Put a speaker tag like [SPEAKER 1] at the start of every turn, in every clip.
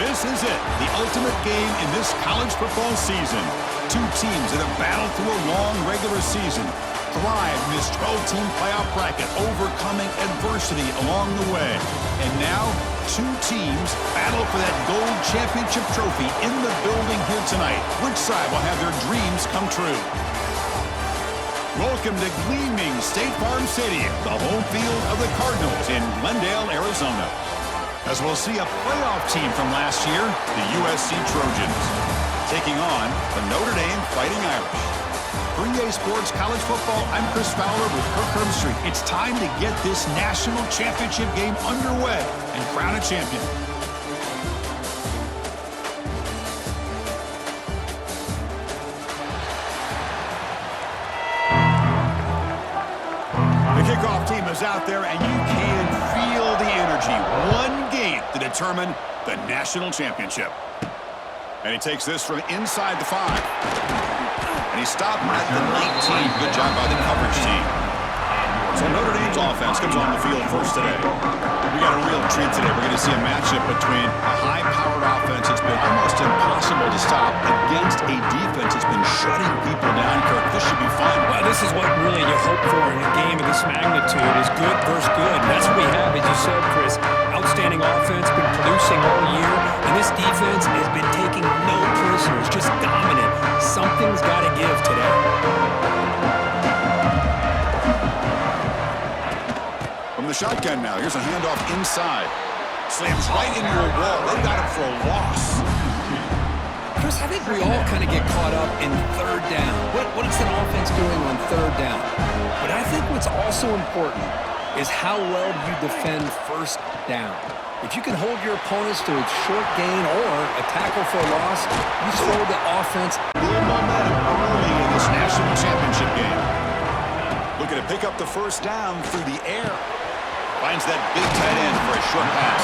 [SPEAKER 1] This is it, the ultimate game in this college football season. Two teams that have battled through a long regular season, thrived in this 12-team playoff bracket, overcoming adversity along the way. And now, two teams battle for that gold championship trophy in the building here tonight. Which side will have their dreams come true? Welcome to gleaming State Farm Stadium, the home field of the Cardinals in Glendale, Arizona, as we'll see a playoff team from last year, the USC Trojans, taking on the Notre Dame Fighting Irish. For EA Sports College Football, I'm Chris Fowler with Kirk Herbstreit. It's time to get this national championship game underway and crown a champion. The kickoff team is out there, and you can feel the energy. One game to determine the national championship. And he takes this from inside the 5. And he stopped at the 19. Good job by the coverage team. So Notre Dame's offense comes on the field first today. We got a real treat today. We're going to see a matchup between a high-powered offense that's been almost impossible to stop against a defense that's been shutting people down, Kirk. This should be fun.
[SPEAKER 2] Well, this is what really you hope for in a game of this magnitude is good versus good. That's what we have, as you said, Chris. Outstanding offense, been producing all year, and this defense has been taking no prisoners, just dominant. Something's got to give today.
[SPEAKER 1] From the shotgun now, here's a handoff inside. Slams right into a wall. They got him for a loss.
[SPEAKER 2] Chris, I think we all kind of get caught up in third down. What is an offense doing on third down? But I think what's also important is how well you defend first down. If you can hold your opponents to a short gain or a tackle for a loss, you slow the offense.
[SPEAKER 1] Build momentum early in this national championship game. Looking to pick up the first down through the air. Finds that big tight end for a short pass.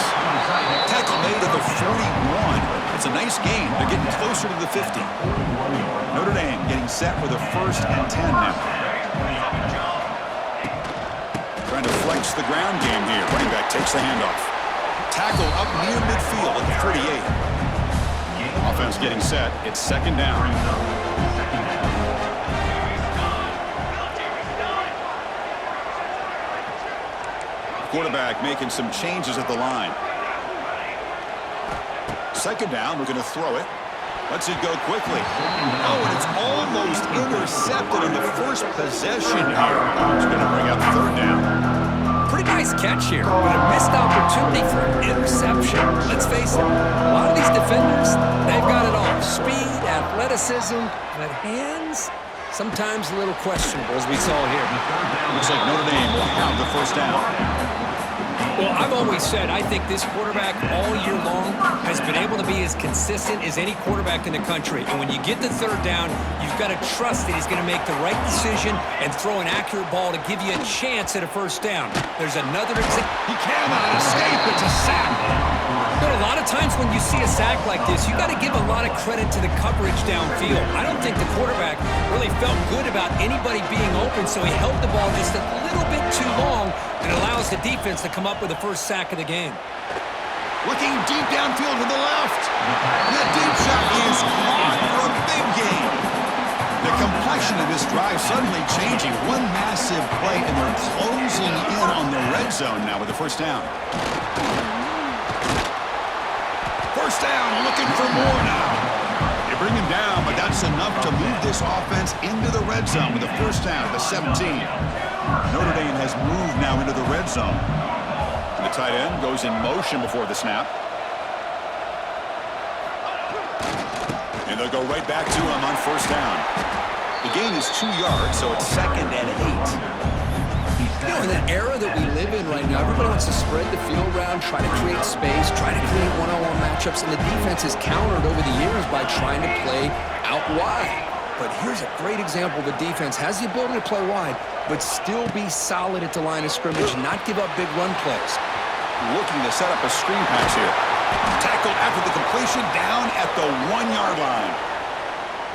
[SPEAKER 1] Tackle made at the 41. It's a nice gain. They're getting closer to the 50. Notre Dame getting set with a 1st and 10 now. Trying to flex the ground game here. Running back takes the handoff. Tackle up near midfield at the 38. Offense getting set. It's 2nd down. Quarterback making some changes at the line. 2nd down, we're going to throw it. Lets it go quickly. Oh, and it's almost intercepted on the first possession here. It's going to bring up 3rd down.
[SPEAKER 2] Pretty nice catch here, but a missed opportunity for an interception. Let's face it, a lot of these defenders, they've got it all. Speed, athleticism, but hands, sometimes a little questionable, as we saw here.
[SPEAKER 1] Looks like Notre Dame will have the 1st down.
[SPEAKER 2] Well, I've always said I think this quarterback all year long has been able to be as consistent as any quarterback in the country. And when you get the 3rd down, you've got to trust that he's going to make the right decision and throw an accurate ball to give you a chance at a 1st down. There's another example.
[SPEAKER 1] He cannot escape. It's a sack.
[SPEAKER 2] But a lot of times when you see a sack like this, you got to give a lot of credit to the coverage downfield. I don't think the quarterback really felt good about anybody being open, so he held the ball just a little bit too long and allows the defense to come up with the 1st sack of the game.
[SPEAKER 1] Looking deep downfield to the left. The deep shot is caught for a big gain. The complexion of this drive suddenly changing. One massive play, and they're closing in on the red zone now with the 1st down. 1st down, looking for more now. They bring him down, but that's enough to move this offense into the red zone with the 1st down at the 17. Notre Dame has moved now into the red zone. The tight end goes in motion before the snap. And they'll go right back to him on 1st down. The gain is 2 yards, so it's 2nd and 8.
[SPEAKER 2] You know, in the era that we live in right now, everybody wants to spread the field around, try to create space, try to create one-on-one matchups, and the defense has countered over the years by trying to play out wide. But here's a great example. The defense has the ability to play wide, but still be solid at the line of scrimmage and not give up big run plays.
[SPEAKER 1] Looking to set up a screen pass here. Tackled after the completion, down at the 1-yard line.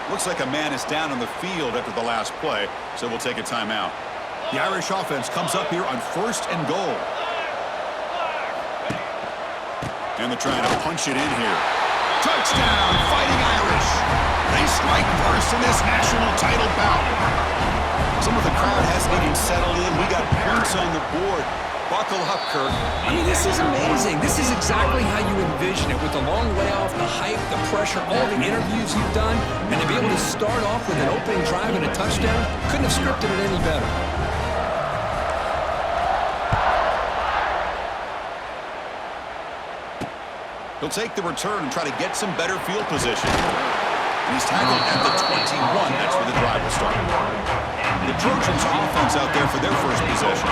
[SPEAKER 1] Looks like a man is down on the field after the last play, so we'll take a timeout. The Irish offense comes up here on 1st and goal. And they're trying to punch it in here. Touchdown, Fighting Irish. They strike first in this national title bout. Some of the crowd hasn't even settled in. We got points on the board. Buckle up, Kirk.
[SPEAKER 2] I mean, this is amazing. This is exactly how you envision it, with the long layoff, the hype, the pressure, all the interviews you've done, and to be able to start off with an opening drive and a touchdown, couldn't have scripted it any better.
[SPEAKER 1] He'll take the return and try to get some better field position. And he's tackled at the 21. That's where the drive will start. The Trojans offense out there for their first possession.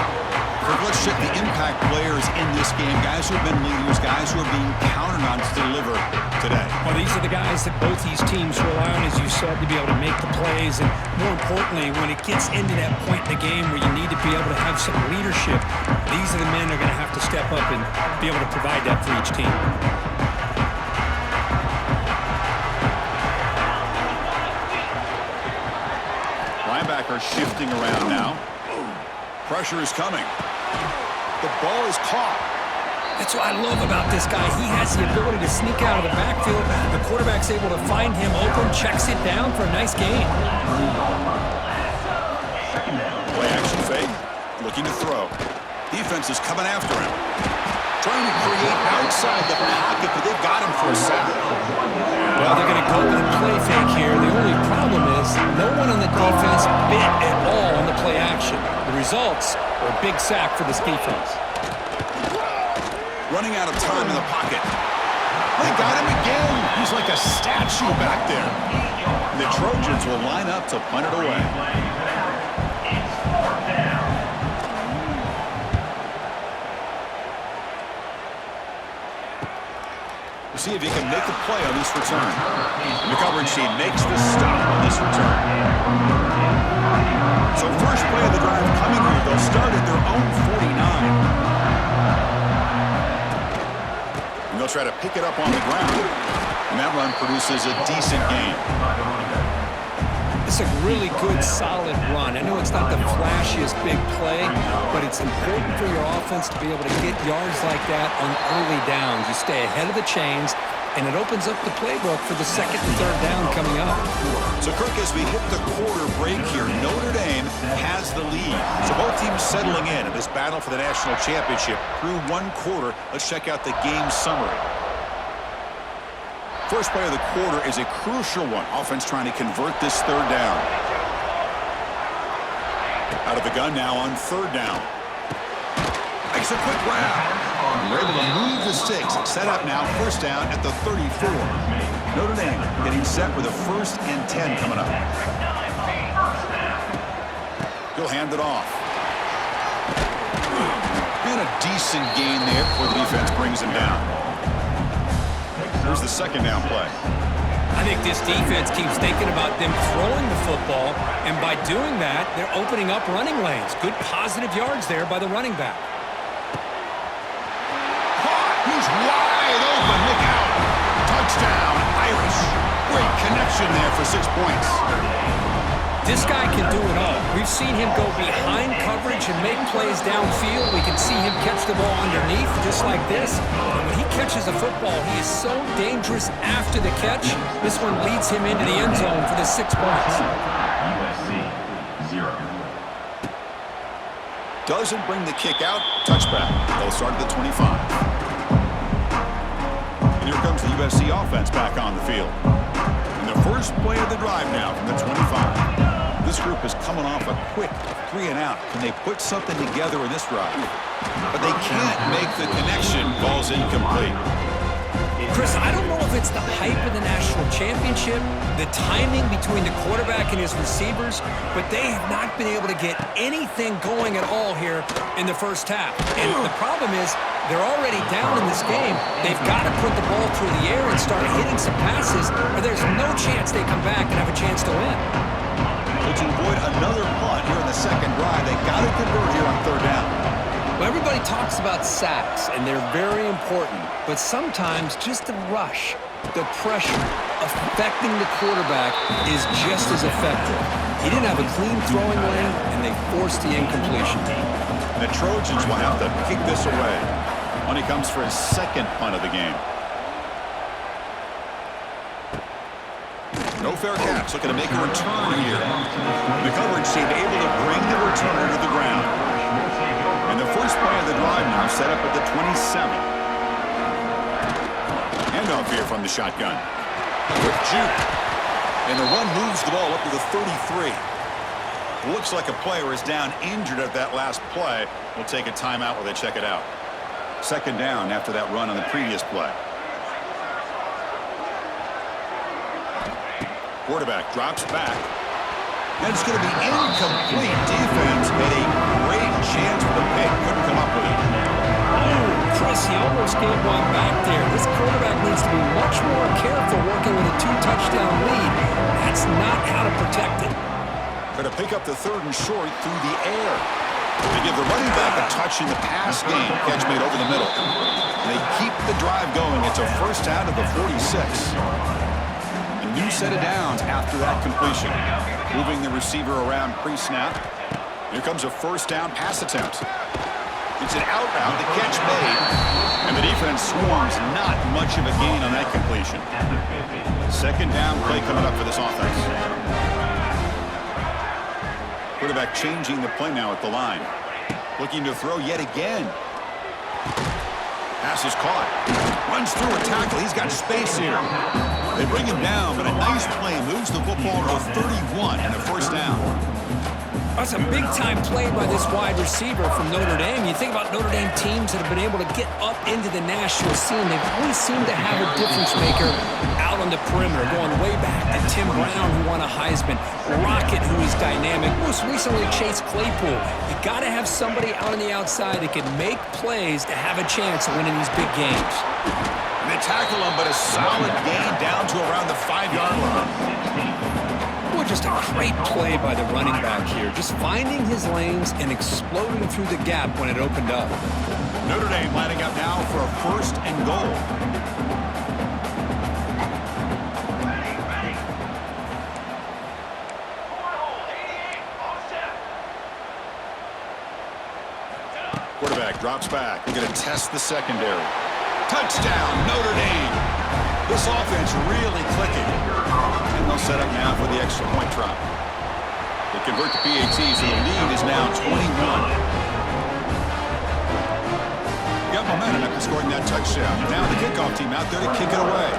[SPEAKER 1] Let's check the impact players in this game. Guys who have been leaders, guys who are being counted on to deliver today.
[SPEAKER 3] Well, these are the guys that both these teams rely on, as you said, to be able to make the plays. And more importantly, when it gets into that point in the game where you need to be able to have some leadership, these are the men that are going to have to step up and be able to provide that for each team.
[SPEAKER 1] Linebacker shifting around now. Pressure is coming. The ball is caught.
[SPEAKER 3] That's what I love about this guy. He has the ability to sneak out of the backfield. The quarterback's able to find him open, checks it down for a nice gain.
[SPEAKER 1] Play action fake. Looking to throw. Defense is coming after him. Trying to create outside the pocket, but they've got him for a sack.
[SPEAKER 3] Well, they're going to go with a play fake here. The only problem is no one on the defense bit at all on the play action. The results are a big sack for this defense.
[SPEAKER 1] Running out of time in the pocket. They got him again. He's like a statue back there. The Trojans will line up to punt it away. We'll see if he can make a play on this return. The coverage team makes the stop on this return. So first play of the drive coming here. They'll start at their own 49. And they'll try to pick it up on the ground. And that run produces a decent gain.
[SPEAKER 3] It's a really good, solid run. I know it's not the flashiest big play, but it's important for your offense to be able to get yards like that on early downs. You stay ahead of the chains, and it opens up the playbook for the second and third down coming up.
[SPEAKER 1] So, Kirk, as we hit the quarter break here, Notre Dame has the lead. So both teams settling in this battle for the national championship through one quarter. Let's check out the game summary. First play of the quarter is a crucial one. Offense trying to convert this third down. Out of the gun now on third down. Makes a quick route. We're able to move the sticks. Set up now, first down at the 34. Notre Dame getting set with a 1st and 10 coming up. He'll hand it off. And a decent gain there before the defense brings him down. Here's the second down play.
[SPEAKER 3] I think this defense keeps thinking about them throwing the football, and by doing that, they're opening up running lanes. Good positive yards there by the running back.
[SPEAKER 1] He's wide open. Look out. Touchdown, Irish. Great connection there for 6 points.
[SPEAKER 3] This guy can do it all. We've seen him go behind coverage and make plays downfield. We can see him catch the ball underneath, just like this. And when he catches a football, he is so dangerous after the catch. This one leads him into the end zone for the 6 points.
[SPEAKER 4] USC, 0.
[SPEAKER 1] Doesn't bring the kick out. Touchback. They'll start at the 25. And here comes the USC offense back on the field. And the first play of the drive now from the 25. This group is coming off a quick 3 and out. Can they put something together in this drive? But they can't make the connection. Ball's incomplete.
[SPEAKER 3] Chris, I don't know if it's the hype of the national championship, the timing between the quarterback and his receivers, but they have not been able to get anything going at all here in the first half. And the problem is they're already down in this game. They've got to put the ball through the air and start hitting some passes, or there's no chance they come back and have a chance to win.
[SPEAKER 1] To avoid another punt here in the second drive, they got to convert here on third down.
[SPEAKER 2] Well, everybody talks about sacks, and they're very important. But sometimes just the rush, the pressure affecting the quarterback is just as effective. He didn't have a clean throwing lane, and they forced the incompletion.
[SPEAKER 1] The Trojans will have to kick this away. When he comes for his second punt of the game. No fair catch, looking to make a return here. The coverage seemed able to bring the returner to the ground. And the first play of the drive now set up at the 27. Handoff here from the shotgun. With juke. And the run moves the ball up to the 33. Looks like a player is down injured at that last play. We'll take a timeout while they check it out. Second down after that run on the previous play. Quarterback drops back. And it's going to be incomplete. Defense had a great chance for the pick. Couldn't come up with it.
[SPEAKER 3] Oh, Chris, he almost gave one back there. This quarterback needs to be much more careful working with a 2-touchdown lead. That's not how to protect it.
[SPEAKER 1] Going to pick up the third and short through the air. They give the running back a touch in the pass game. Catch made over the middle. They keep the drive going. It's a first down to the 46. New set of downs after that completion. Moving the receiver around pre-snap. Here comes a first down pass attempt. It's an out route, the catch made. And the defense swarms, not much of a gain on that completion. Second down play coming up for this offense. Quarterback changing the play now at the line. Looking to throw yet again. Pass is caught. Runs through a tackle. He's got space here. They bring him down, but a nice play moves the football to 31 and a first down.
[SPEAKER 3] That's a big-time play by this wide receiver from Notre Dame. You think about Notre Dame teams that have been able to get up into the national scene. They've always seemed to have a difference maker out on the perimeter, going way back to Tim Brown, who won a Heisman, Rocket, who is dynamic, most recently Chase Claypool. You got to have somebody out on the outside that can make plays to have a chance of winning these big games.
[SPEAKER 1] And they tackle him, but a solid gain down to around the 5-yard line.
[SPEAKER 3] Boy, just a great play by the running back here. Just finding his lanes and exploding through the gap when it opened up.
[SPEAKER 1] Notre Dame lining up now for a first and goal. Quarterback drops back. They're going to test the secondary. Touchdown, Notre Dame. This offense really clicking. And they'll set up now for the extra point try. They convert to PAT, so the lead is now 21. Got momentum after scoring that touchdown. Now the kickoff team out there to kick it away.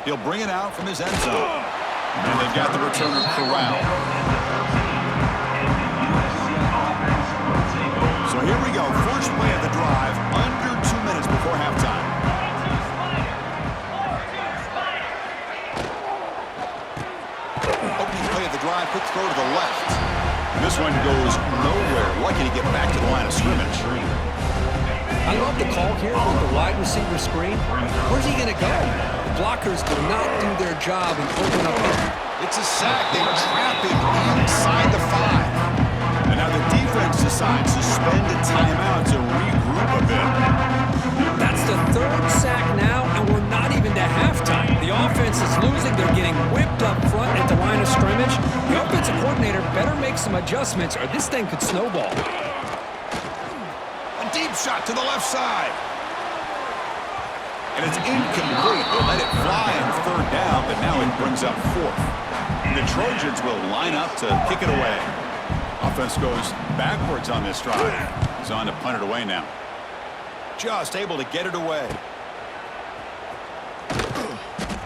[SPEAKER 1] He'll bring it out from his end zone. And they've got the returner corralled. So here we go. First play of the drive, under 2 minutes before halftime. Opening play of the drive, quick throw to the left. And this one goes nowhere. Lucky to get back to the line of scrimmage.
[SPEAKER 3] I love the call here with the wide receiver screen. Where's he going to go? The blockers did not do their job and open up.
[SPEAKER 1] It's a sack. They trap him inside the 5. And now the defense decides to spend a timeout to regroup a bit.
[SPEAKER 3] That's the third sack now, and we're not even to halftime. The offense is losing. They're getting whipped up front at the line of scrimmage. The offensive coordinator better make some adjustments, or this thing could snowball.
[SPEAKER 1] A deep shot to the left side. And it's incomplete. They let it fly on third down, but now it brings up fourth. The Trojans will line up to kick it away. Offense goes backwards on this drive. He's on to punt it away now. Just able to get it away.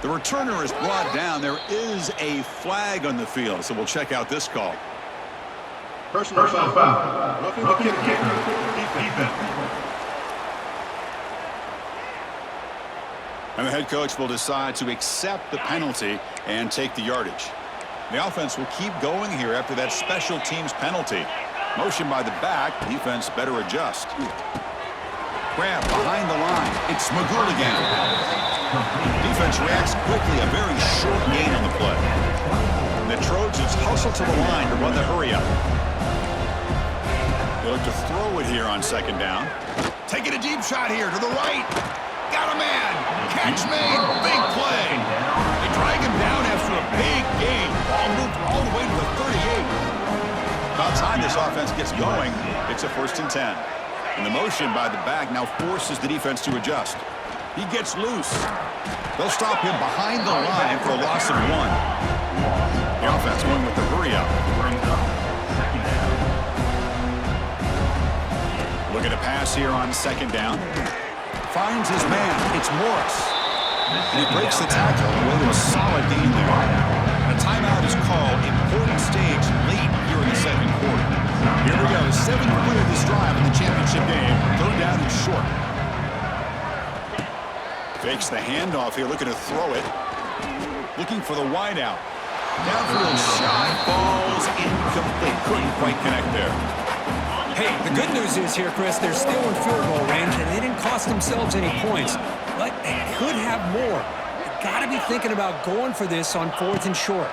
[SPEAKER 1] The returner is brought down. There is a flag on the field, so we'll check out this call.
[SPEAKER 4] Personal foul. Roughing the kicker. Defense.
[SPEAKER 1] And the head coach will decide to accept the penalty and take the yardage. The offense will keep going here after that special teams penalty. Motion by the back. Defense better adjust. Grab behind the line. It's McGill again. Defense reacts quickly. A very short gain on the play. The Trojans hustle to the line to run the hurry up. They look to throw it here on second down. Taking a deep shot here to the right. Got a man. Catch made. Big play. They drag him down after a big gain. Ball moved all the way to the 38. Outside the this offense gets going, it's a 1st and 10. And the motion by the back now forces the defense to adjust. He gets loose. They'll stop him behind the line for a loss of 1. The offense going with the hurry up. Looking to pass here on 2nd down. Finds his man. It's Morris. And he breaks the tackle away to a solid gain there. A timeout is called. Important stage late here in the 2nd quarter. Here we go. 7th play of this drive in the championship game. 3rd down and short. Fakes the handoff here, looking to throw it. Looking for the wideout. Downfield shot falls incomplete. Couldn't quite connect there.
[SPEAKER 3] Hey, the good news is here, Chris, they're still in field goal range, and they didn't cost themselves any points. But they could have more. They've got to be thinking about going for this on 4th and short.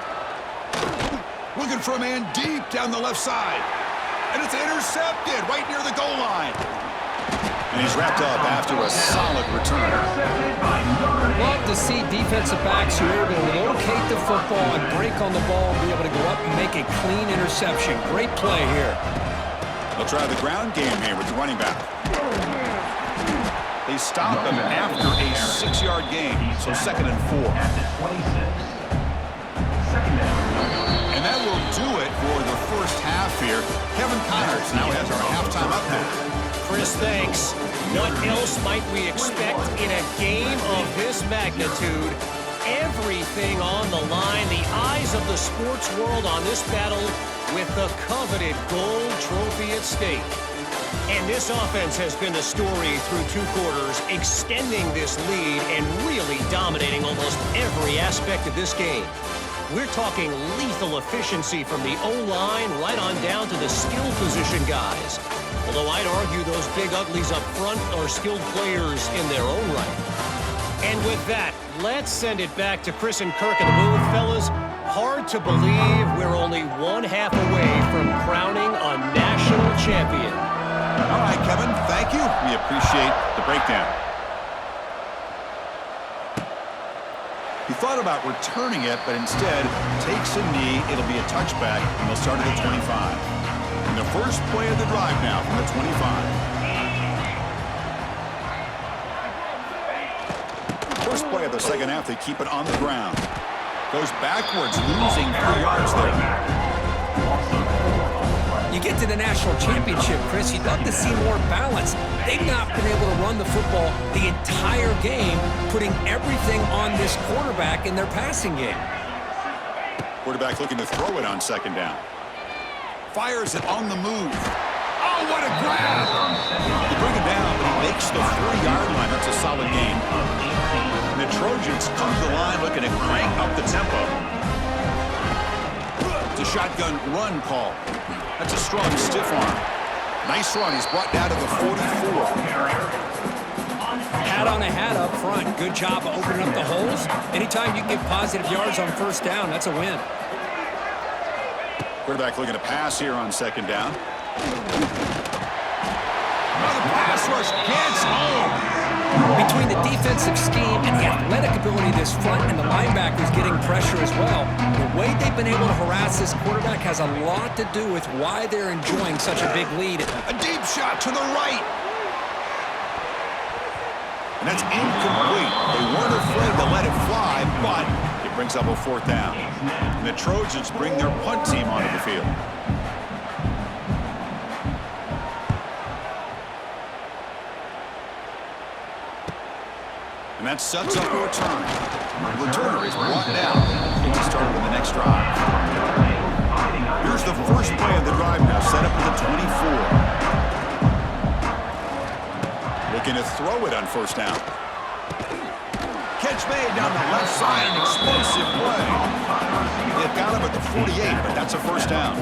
[SPEAKER 1] Looking for a man deep down the left side. And it's intercepted right near the goal line. And he's wrapped up after a solid return.
[SPEAKER 3] Love to see defensive backs who are able to locate the football and break on the ball and be able to go up and make a clean interception. Great play here.
[SPEAKER 1] They'll try the ground game here with the running back. They stop him after a 6-yard gain, so 2nd and 4. And that will do it for the first half here. Kevin Connors now has our halftime update.
[SPEAKER 5] Chris, thanks. What else might we expect in a game of this magnitude? Everything on the line, the eyes of the sports world on this battle with the coveted gold trophy at stake. And this offense has been the story through 2 quarters, extending this lead and really dominating almost every aspect of this game. We're talking lethal efficiency from the O-line right on down to the skill position guys. Although I'd argue those big uglies up front are skilled players in their own right. And with that, let's send it back to Chris and Kirk in the booth. Fellas, hard to believe we're only 1 half away from crowning a national champion.
[SPEAKER 1] All right, Kevin, thank you. We appreciate the breakdown. He thought about returning it, but instead takes a knee. It'll be a touchback, and they'll start at the 25. And the first play of the drive now from the 25. First play of the 2nd half, they keep it on the ground. Goes backwards, losing 3 yards there.
[SPEAKER 3] You get to the national championship, Chris, you'd love to see more balance. They've not been able to run the football the entire game, putting everything on this quarterback in their passing game.
[SPEAKER 1] Quarterback looking to throw it on 2nd down. Fires it on the move. Oh, what a grab! They bring it down, but he makes the 40-yard line. That's a solid gain. And the Trojans come to the line looking to crank up the tempo. It's a shotgun run call. That's a strong stiff arm. Nice run. He's brought down to the 44.
[SPEAKER 3] Hat on a hat up front. Good job of opening up the holes. Anytime you get positive yards on 1st down, that's a win.
[SPEAKER 1] Quarterback looking to pass here on 2nd down. Another pass rush gets home.
[SPEAKER 3] Between the defensive scheme and the athletic ability of this front and the linebackers getting pressure as well, the way they've been able to harass this quarterback has a lot to do with why they're enjoying such a big lead.
[SPEAKER 1] A deep shot to the right. And that's incomplete. They weren't afraid to let it fly, but it brings up a 4th down. And the Trojans bring their punt team onto the field. And that sets up a return. The returner is brought down. He'll be started with the next drive. Here's the first play of the drive now, set up at the 24. Looking to throw it on 1st down. Catch made down the left side, an explosive play. They've got him at the 48, but that's a 1st down.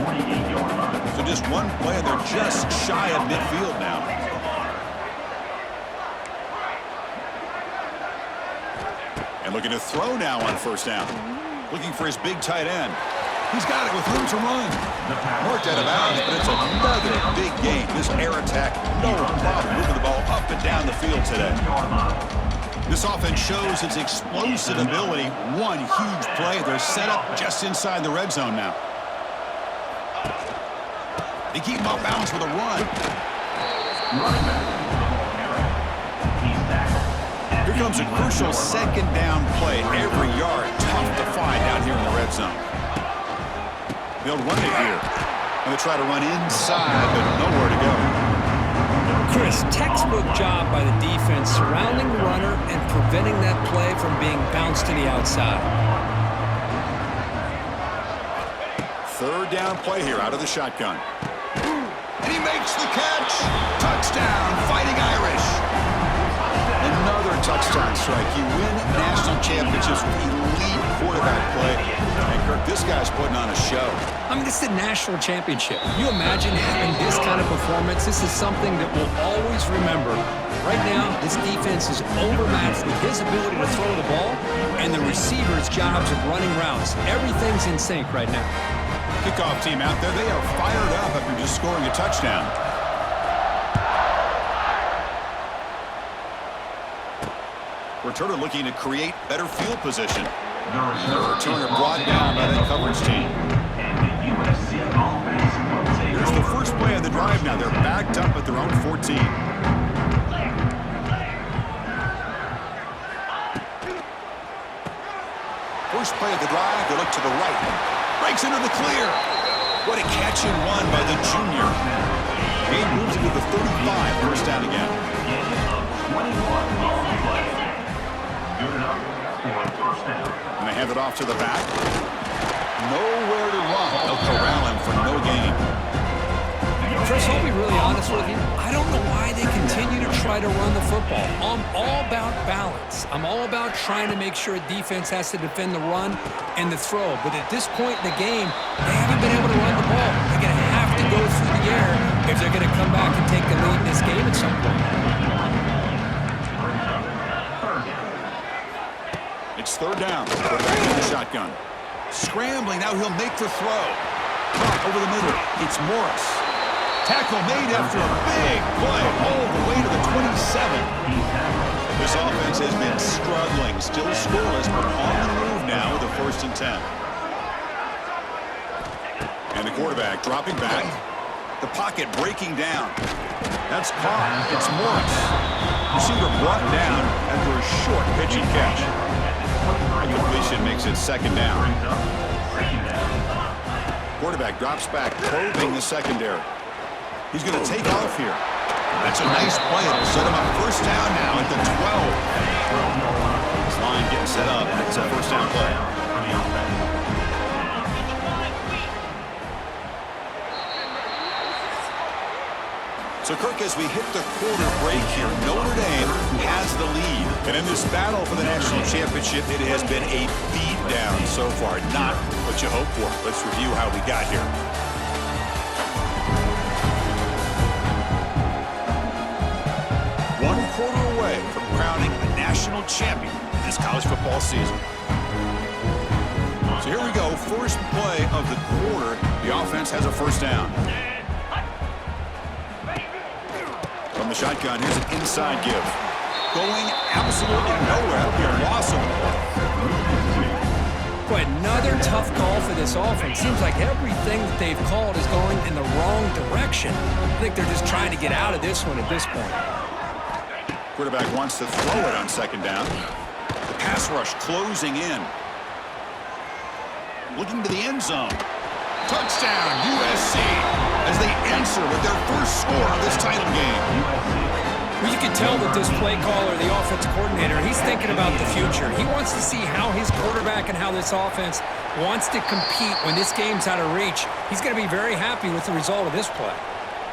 [SPEAKER 1] So just one play, and they're just shy of midfield now. And looking to throw now on 1st down. Looking for his big tight end. He's got it with room to run. Marked out of bounds, but it's another big gain. This air attack, no problem moving the ball up and down the field today. This offense shows its explosive ability. One huge play. They're set up just inside the red zone now. They keep him off balance with a run. Here comes a crucial second down play. Every yard tough to find down here in the red zone. They'll run it here. And they try to run inside, but nowhere to go.
[SPEAKER 3] Chris, textbook job by the defense surrounding the runner and preventing that play from being bounced to the outside.
[SPEAKER 1] Third down play here out of the shotgun. And he makes the catch. Touchdown, Fighting Irish. Another touchdown strike. You win national championships with elite quarterback play. And Kirk, this guy's putting on a show.
[SPEAKER 3] I mean, this is a national championship. You imagine having this kind of performance? This is something that we'll always remember. Right now, this defense is overmatched with his ability to throw the ball and the receivers' jobs of running routes. Everything's in sync right now.
[SPEAKER 1] Kickoff team out there. They are fired up after just scoring a touchdown. Returner looking to create better field position. The returner brought down by that coverage team. Here's the first play of the drive now. They're backed up at their own 14. First play of the drive, they look to the right. Breaks into the clear. What a catch and run by the junior. Gain moves into the 35. First down again. And they hand it off to the back. Nowhere to run. They'll corral him for no gain.
[SPEAKER 3] Chris, I'll be really honest with you. I don't know why they continue to try to run the football. I'm all about balance. I'm all about trying to make sure a defense has to defend the run and the throw. But at this point in the game, they haven't been able to run the ball. They're going to have to go through the air if they're going to come back and take the lead in this game at some point.
[SPEAKER 1] It's third down. In the shotgun. Scrambling. Now he'll make the throw. Caught over the middle. It's Morris. Tackle made after a big play all the way to the 27. This offense has been struggling. Still scoreless, but on the move now with a 1st and 10. And the quarterback dropping back. The pocket breaking down. That's caught. It's Morris. Receiver brought down after a short pitching catch. The completion makes it second down. Quarterback drops back, probing the secondary. He's going to take off here. That's a nice play. It'll set him up first down now at the 12. This line getting set up. It's a first down play. So, Kirk, as we hit the quarter break here, Notre Dame has the lead. And in this battle for the national championship, it has been a beatdown so far. Not what you hoped for. Let's review how we got here. One quarter away from crowning a national champion this college football season. So here we go. First play of the quarter. The offense has a first down. From the shotgun, here's an inside give. Going absolutely nowhere. Here, loss of the play.
[SPEAKER 3] Boy, another tough call for this offense. Seems like everything that they've called is going in the wrong direction. I think they're just trying to get out of this one at this point.
[SPEAKER 1] Quarterback wants to throw it on second down. The pass rush closing in. Looking to the end zone. Touchdown, USC, as they answer with their first score of this title game.
[SPEAKER 3] Well, you can tell that this play caller, the offensive coordinator, he's thinking about the future. He wants to see how his quarterback and how this offense wants to compete when this game's out of reach. He's going to be very happy with the result of this play.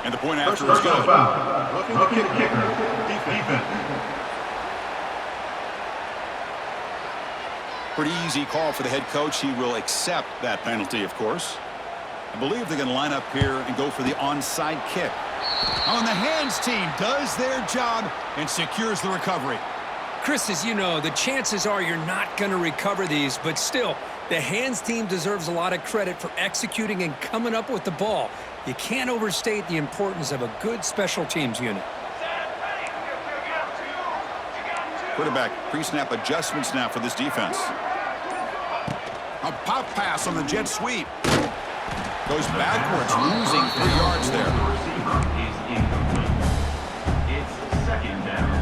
[SPEAKER 1] And the point after is good.
[SPEAKER 4] Looking kicker. Defense.
[SPEAKER 1] Pretty easy call for the head coach. He will accept that penalty, of course. I believe they're going to line up here and go for the onside kick. On the hands team does their job and secures the recovery.
[SPEAKER 3] Chris, as you know, the chances are you're not going to recover these, but still, the hands team deserves a lot of credit for executing and coming up with the ball. You can't overstate the importance of a good special teams unit.
[SPEAKER 1] Quarterback pre-snap adjustments now for this defense. A pop pass on the jet sweep. Goes backwards, losing 3 yards there.
[SPEAKER 4] The receiver is incomplete. It's second down.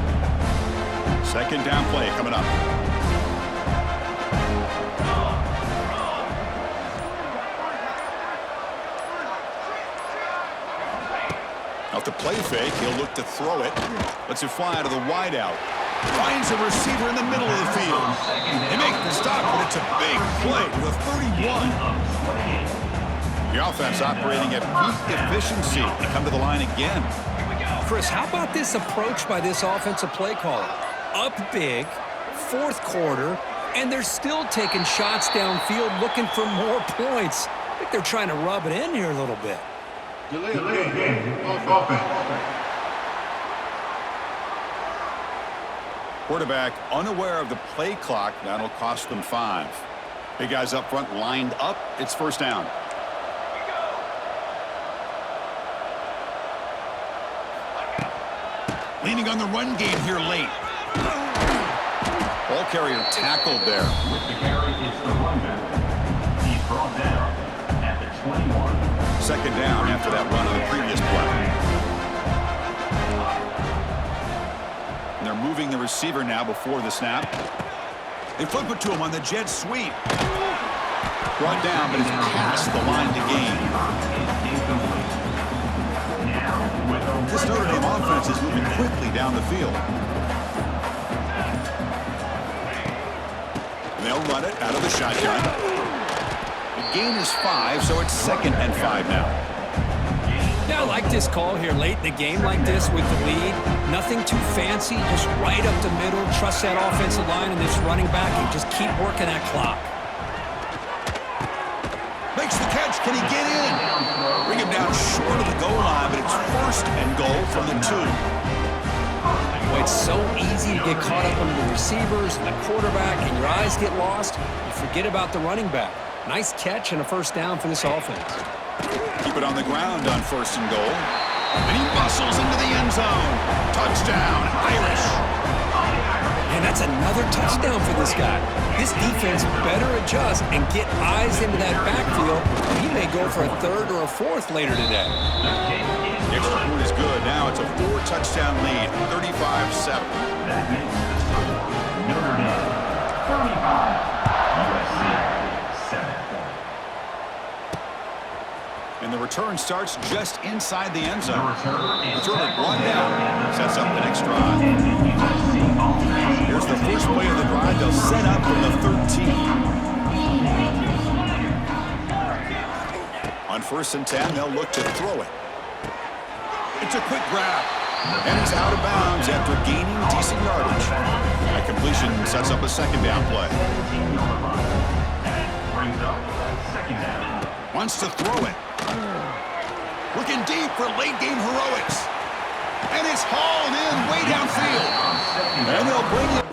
[SPEAKER 1] Second down play coming up. Off the play fake, he'll look to throw it. Lets it fly to the wideout. Finds a receiver in the middle of the field. They make the stop, but it's a big play to the 31. The offense operating at peak efficiency. They come to the line again.
[SPEAKER 3] Chris, how about this approach by this offensive play caller? Up big, fourth quarter, and they're still taking shots downfield looking for more points. I think they're trying to rub it in here a little bit.
[SPEAKER 4] Delay game. Offense.
[SPEAKER 1] Quarterback unaware of the play clock. That'll cost them 5. Big guys up front lined up. It's first down. Leaning on the run game here late. Ball carrier tackled there.
[SPEAKER 4] With the carry is the runback. He's brought down at the 21.
[SPEAKER 1] Second down after that run on the previous play. And they're moving the receiver now before the snap. They flip it to him on the jet sweep. Brought down, but it's past the line to gain. This Notre Dame offense is moving quickly down the field. And they'll run it out of the shotgun. The gain is 5, so it's second and 5 now.
[SPEAKER 3] Yeah, I like this call here late in the game like this with the lead. Nothing too fancy, just right up the middle. Trust that offensive line and this running back and just keep working that clock.
[SPEAKER 1] Makes the catch. Can he get in? Bring him down short of the goal line, but it's first and goal from the 2.
[SPEAKER 3] Boy, it's so easy to get caught up on the receivers and the quarterback, and your eyes get lost. You forget about the running back. Nice catch and a first down for this offense.
[SPEAKER 1] Keep it on the ground on first and goal. And he bustles into the end zone. Touchdown, Irish.
[SPEAKER 3] And that's another touchdown for this guy. This defense better adjust and get eyes into that backfield. He may go for a third or a fourth later today.
[SPEAKER 1] The extra point is good. Now it's a 4-touchdown lead, 35-7.
[SPEAKER 4] That makes the score Notre Dame 35, USC 7.
[SPEAKER 1] And the return starts just inside the end zone.
[SPEAKER 4] The
[SPEAKER 1] Return brought down, sets up the next drive. Here's the first play of the drive. They'll set up from the 13. On first and 10, they'll look to throw it. It's a quick grab. And it's out of bounds after gaining decent yardage. That completion sets up a second down play.
[SPEAKER 4] Brings up second down.
[SPEAKER 1] Wants to throw it. Looking deep for late-game heroics. And it's hauled in way downfield. And they'll bring it.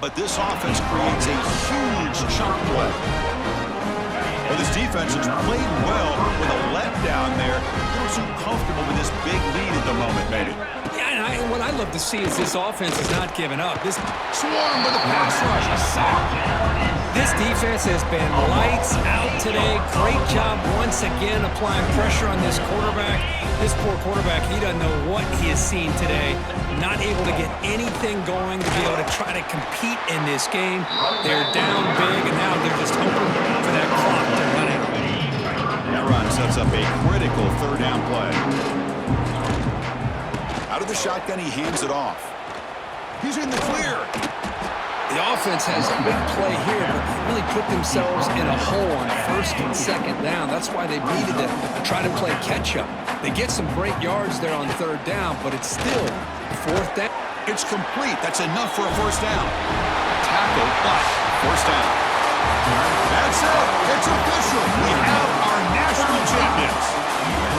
[SPEAKER 1] But this offense creates a huge chunk play. Well, this defense has played well with a letdown there. A little too comfortable with this big lead at the moment, maybe.
[SPEAKER 3] Yeah, and what I'd love to see is this offense is not giving up. This
[SPEAKER 1] Swarm with a pass rush. A sack.
[SPEAKER 3] This defense has been lights out today. Great job once again applying pressure on this quarterback. This poor quarterback, he doesn't know what he has seen today. Not able to get anything going to be able to try to compete in this game. They're down big, and now they're just hoping for that clock to run out.
[SPEAKER 1] That run sets up a critical third down play. Out of the shotgun, he hands it off. He's in the clear.
[SPEAKER 3] The offense has a big play here, but they really put themselves in a hole on first and second down. That's why they needed to try to play catch-up. They get some great yards there on third down, but it's still fourth down.
[SPEAKER 1] It's complete. That's enough for a first down. Tackle, but first down. That's it. It's official. We have our national champions.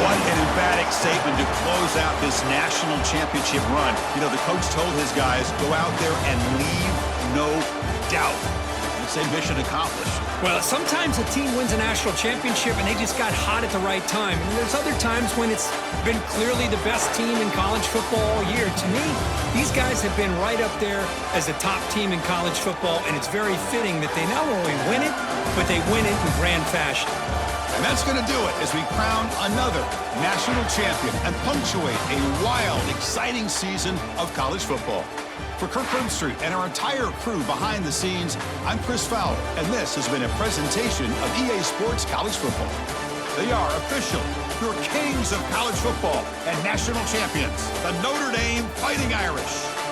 [SPEAKER 1] What an emphatic statement to close out this national championship run. You know, the coach told his guys, go out there and leave no doubt. I'd say mission accomplished.
[SPEAKER 3] Well, sometimes a team wins a national championship and they just got hot at the right time. And there's other times when it's been clearly the best team in college football all year. To me, these guys have been right up there as the top team in college football, and it's very fitting that they not only win it, but they win it in grand fashion.
[SPEAKER 1] And that's going to do it as we crown another national champion and punctuate a wild, exciting season of college football. For Kirk Herbstreit and our entire crew behind the scenes, I'm Chris Fowler, and this has been a presentation of EA Sports College Football. They are official, your kings of college football and national champions, the Notre Dame Fighting Irish.